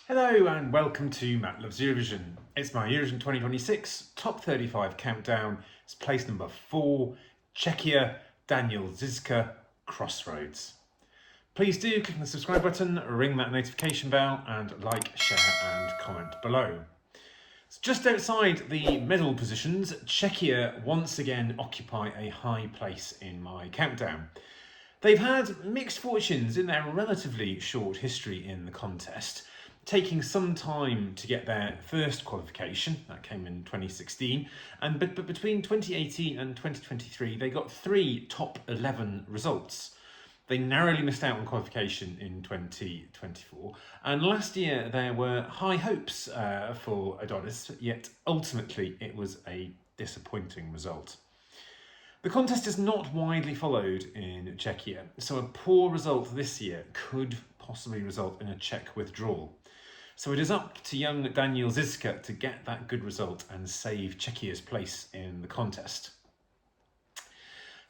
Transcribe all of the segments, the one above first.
Hello and welcome to Matt Loves Eurovision. It's my Eurovision 2026 Top 35 countdown. It's place number 4, Czechia, Daniel Zizka, Crossroads. Please do click on the subscribe button, ring that notification bell and like, share and comment below. So just outside the medal positions, Czechia once again occupy a high place in my countdown. They've had mixed fortunes in their relatively short history in the contest, taking some time to get their first qualification, that came in 2016, but between 2018 and 2023 they got 3 top 11 results. They narrowly missed out on qualification in 2024, and last year there were high hopes for Adonxs, yet ultimately it was a disappointing result. The contest is not widely followed in Czechia, so a poor result this year could possibly result in a Czech withdrawal. So it is up to young Daniel Zizka to get that good result and save Czechia's place in the contest.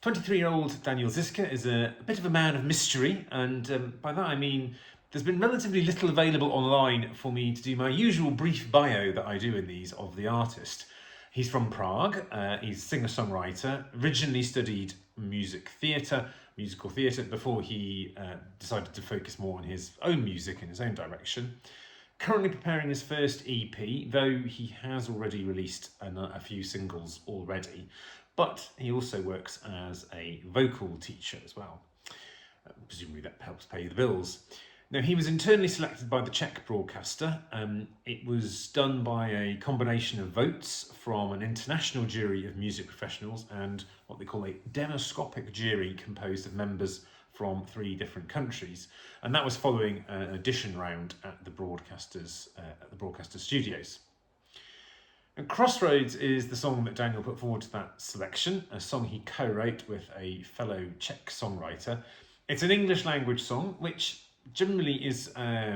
23-year-old Daniel Zizka is a bit of a man of mystery, and by that I mean there's been relatively little available online for me to do my usual brief bio that I do in these of the artist. He's from Prague, he's a singer-songwriter, originally studied musical theatre before he decided to focus more on his own music in his own direction. Currently preparing his first EP, though he has already released a few singles already, but he also works as a vocal teacher as well. Presumably that helps pay the bills. Now, he was internally selected by the Czech broadcaster. It was done by a combination of votes from an international jury of music professionals and what they call a demoscopic jury composed of members from 3 different countries, and that was following an audition round at the broadcaster's studios. And Crossroads is the song that Daniel put forward to that selection, a song he co-wrote with a fellow Czech songwriter. It's an English language song, which generally is,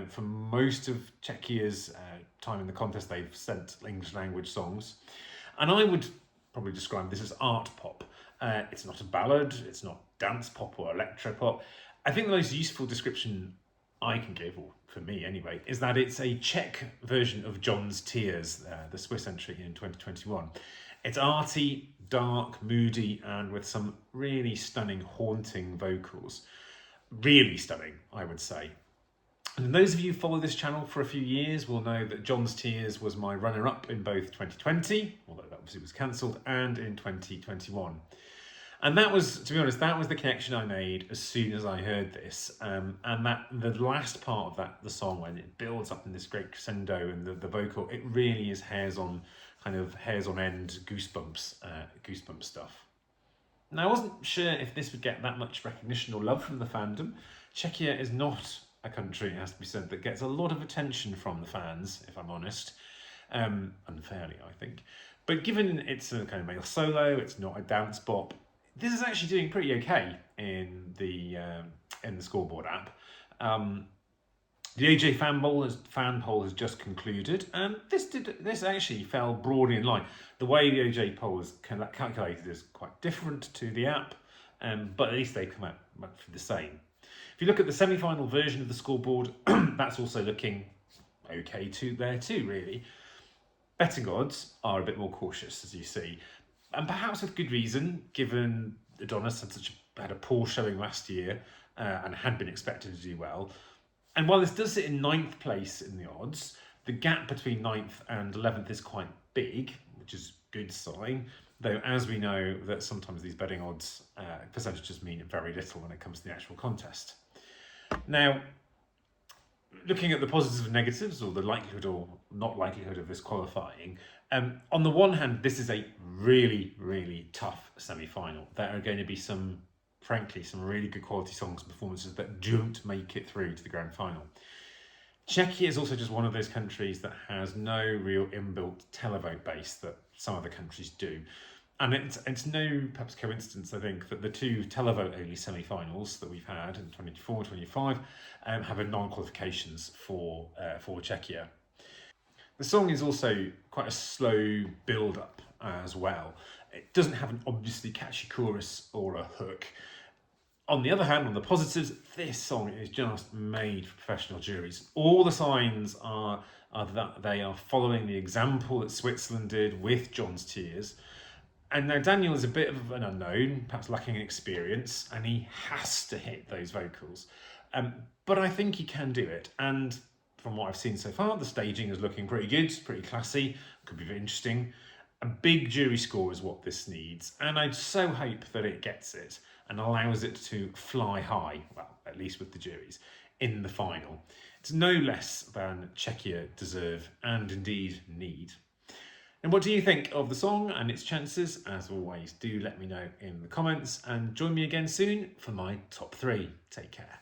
for most of Czechia's time in the contest, they've sent English language songs. And I would probably describe this as art pop. It's not a ballad, it's not dance pop or electro pop. I think the most useful description I can give, or for me anyway, is that it's a Czech version of John's Tears, the Swiss entry in 2021. It's arty, dark, moody, and with some really stunning, haunting vocals. Really stunning, I would say. And those of you who follow this channel for a few years will know that John's Tears was my runner-up in both 2020, although that obviously was cancelled, and in 2021. And that was, to be honest, that was the connection I made as soon as I heard this. And that the last part of the song, when it builds up in this great crescendo and the vocal, it really is hairs on end goosebump stuff. Now, I wasn't sure if this would get that much recognition or love from the fandom. Czechia is not a country, it has to be said, that gets a lot of attention from the fans, if I'm honest. Unfairly, I think. But given it's a kind of male solo, it's not a dance bop, this is actually doing pretty okay in the scoreboard app. The AJ fan poll has just concluded, and this actually fell broadly in line. The way the AJ poll is calculated is quite different to the app, but at least they come out for the same. If you look at the semi-final version of the scoreboard, that's also looking okay there too, really. Betting odds are a bit more cautious, as you see, and perhaps with good reason, given Adonxs had a poor showing last year and had been expected to do well. And while this does sit in 9th place in the odds, the gap between 9th and 11th is quite big, which is a good sign, though as we know that sometimes these betting odds percentages mean very little when it comes to the actual contest. Now, looking at the positives and negatives, or the likelihood or not likelihood of this qualifying, on the one hand, this is a really, really tough semi-final. There are going to be frankly, some really good quality songs and performances that don't make it through to the grand final. Czechia is also just one of those countries that has no real inbuilt televote base that some other countries do. And it's no perhaps coincidence, I think, that the 2 televote-only semi-finals that we've had in 24 and 25 have been non-qualifications for Czechia. The song is also quite a slow build-up as well. It doesn't have an obviously catchy chorus or a hook. On the other hand, on the positives, this song is just made for professional juries. All the signs are that they are following the example that Switzerland did with John's Tears. And now Daniel is a bit of an unknown, perhaps lacking in experience, and he has to hit those vocals. But I think he can do it. And from what I've seen so far, the staging is looking pretty good, pretty classy, could be very interesting. A big jury score is what this needs, and I so hope that it gets it and allows it to fly high, well, at least with the juries, in the final. It's no less than Czechia deserve and indeed need. And what do you think of the song and its chances? As always, do let me know in the comments and join me again soon for my top 3. Take care.